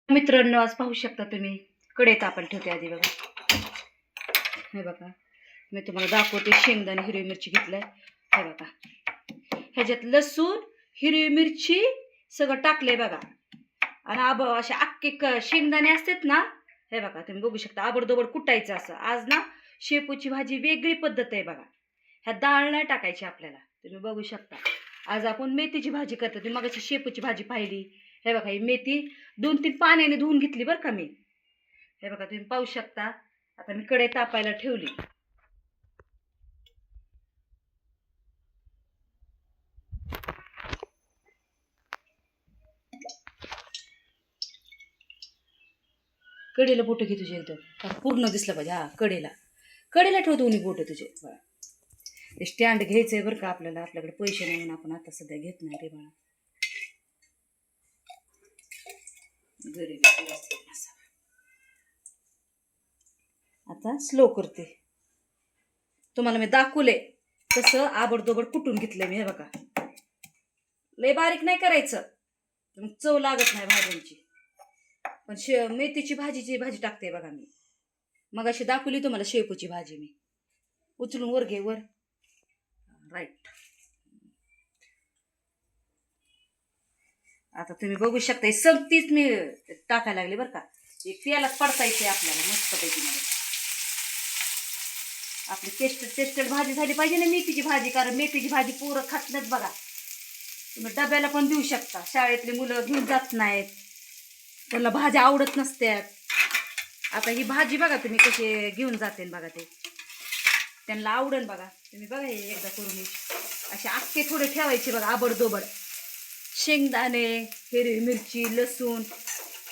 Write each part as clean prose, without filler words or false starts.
मित्रांनो, आज पाहू शकता तुम्ही कढईत आपण ठेवते आधी बघा. हे बघा, मी तुम्हाला दाखवते. शेंगदाणे हिरवी मिरची घेतलाय. हे बघा, ह्याच्यात लसूण हिरवी मिरची सगळं टाकलंय बघा. आणि असे अख्खे शेंगदाणे असतात ना, हे बघा तुम्ही बघू शकता. आबडदोबड कुटायचं असं. आज ना शेपूची भाजी वेगळी पद्धत आहे बघा. ह्या डाळ नाही टाकायची आपल्याला. तुम्ही बघू शकता. आज आपण मेथीची भाजी करतो. तुम्ही मगाशी शेपूची भाजी पाहिली. हे बघा, ही मेथी 2-3 पाण्याने धुवून घेतली बरं का मी. हे बघा तुम्ही पाहू शकता. आता मी कढई तापायला ठेवली. कढईला बोटं घे तुझे एकदम पूर्ण दिसलं पाहिजे. हा, कढईला ठेव दोन्ही बोटं तुझे बघा. ते स्टँड घ्यायचंय बरं का आपल्याला. आपल्याकडे पैसे नाही म्हणून आपण आता सध्या घेत नाही रे बाळा. गरीब आता स्लो करते. तुम्हाला मी दाखवले तसं आबडदोबड कुटून घेतलंय मी. हे बघा, लय बारीक नाही करायचं, मग चव लागत नाही भाज्यांची. पण मेथीची भाजी टाकते बघा मी. मग अशी दाखवली तुम्हाला शेपूची भाजी मी. उचलून वर घे, वर. राईट. आता तुम्ही बघू शकता. सगतीच मी टाकायला लागले बरं का. एक तेलात पडतायचे आपल्याला मस्तपैकी. मध्ये आपली टेस्टेड भाजी झाली पाहिजे ना मेथीची भाजी. कारण मेथीची भाजी पोरं खात नाहीत बघा. तुम्ही डब्याला पण देऊ शकता. शाळेतली मुलं घेऊन जात नाहीत, त्यांना भाज्या आवडत नसत्यात. आता ही भाजी बघा तुम्ही कशी घेऊन जाते बघा. ते त्यांना आवडेल बघा. तुम्ही बघा हे एकदा करून. असे अख्खे थोडे ठेवायचे बघा आबडदोबड. शेंगदाणे हिरवी मिरची लसूण.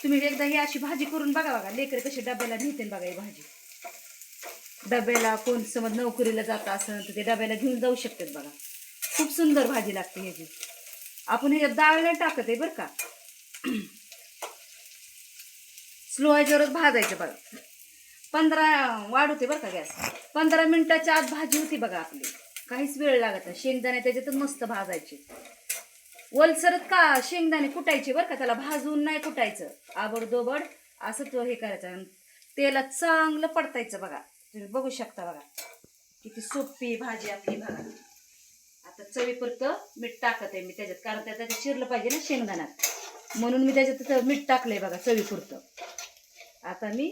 तुम्ही एकदा ही अशी भाजी करून बघा. बघा लेकरं कशी डब्याला नेते बघा. ही भाजी डब्याला कोण समज नोकरीला जात असेल तर ते डब्याला घेऊन जाऊ शकतात बघा. खूप सुंदर भाजी लागते ह्याची. आपण ह्याच्यात डाळ नाही टाकत आहे बरं का. स्लो ह्याच्यावरच भाजायचं बघा. 15 वाढवते बरं का गॅस. 15 मिनिटाच्या आत भाजी होती बघा आपली. काहीच वेळ लागत नाही. शेंगदाणे त्याच्यातच मस्त भाजायचे. वलसरत का शेंगदाणे कुटायचे बरं का. त्याला भाजून नाही कुटायचं. आबडदोबड असं तो हे करायचं. तेलात चांगलं पडतायचं बघा. तुम्ही बघू शकता बघा किती सोपी भाजी आपली बघा. आता चवीपुरतं मीठ टाकत आहे मी त्याच्यात. कारण त्याच्यात चिरलं पाहिजे ना शेंगदाण्यात, म्हणून मी त्याच्यात मीठ टाकलंय बघा चवीपुरतं. आता मी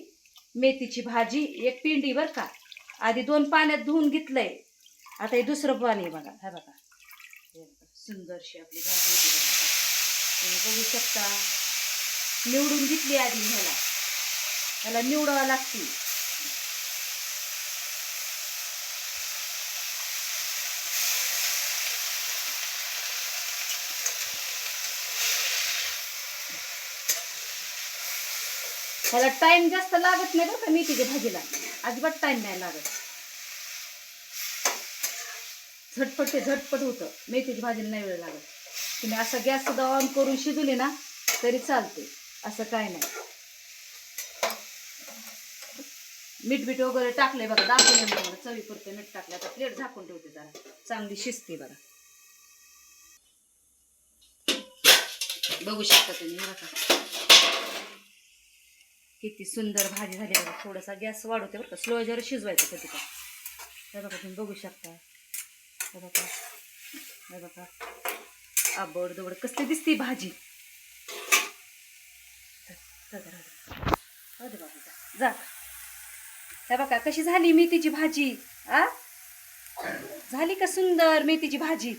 मेथीची भाजी एक पिंडी बरं का. आधी 2 पाण्यात धुवून घेतलंय. आता हे दुसरं पाणी बघा. हा बघा, सुंदरशी आपली भाजी होती बघा. तुम्ही बघू शकता. निवडून घेतली आधी. ह्याला निवडावं लागते. ह्याला टाइम जास्त लागत नाही बरं का. मेथीच्या भाजीला अजिबात टाइम नाही लागत. झटपट होतं. मेथीची भाजीला नाही वेळ लागत. तुम्ही असं गॅस सुद्धा ऑन करून शिजवली ना तरी चालते. असं काय नाही. मीठ वगैरे टाकले बघा. दाखवले मी तुम्हाला चवीपुरतं मीठ टाकलं. आता प्लेट झाकून ठेवते जरा चांगली शिजते बघा. बघू शकता तुम्ही बघा किती सुंदर भाजी झाली बघा. थोडासा गॅस वाढवते बरं का. स्लो जरा शिजवायचं कधी का. हे बघा तुम्ही बघू शकता. हे बघा, हे बघा आबडदोबड कसली दिसते भाजी. जा. हे बघा कशी झाली मेथीची भाजी. झाली का सुंदर मेथीची भाजी.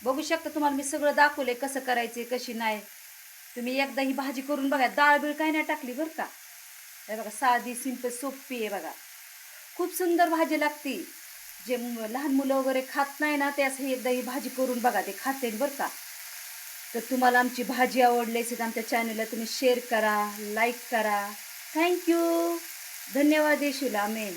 बघू शकता. तुम्हाला मी सगळं दाखवलंय कसं करायचे कशी नाही. तुम्ही एकदा ही भाजी करून बघा. डाळ बीळ काय नाही टाकली बरं का. हे बघा साधी सिंपल सोपी आहे बघा. खूप सुंदर भाजी लागते. जे लहान मुलं वगैरे खात नाही ना ते असं एकदा ही भाजी करून बघा. ते खाते बरं का. तर तुम्हाला आमची भाजी आवडली असेल तर आमच्या चॅनलला तुम्ही शेअर करा, लाईक करा. थँक्यू. धन्यवाद येशूला. आमेन.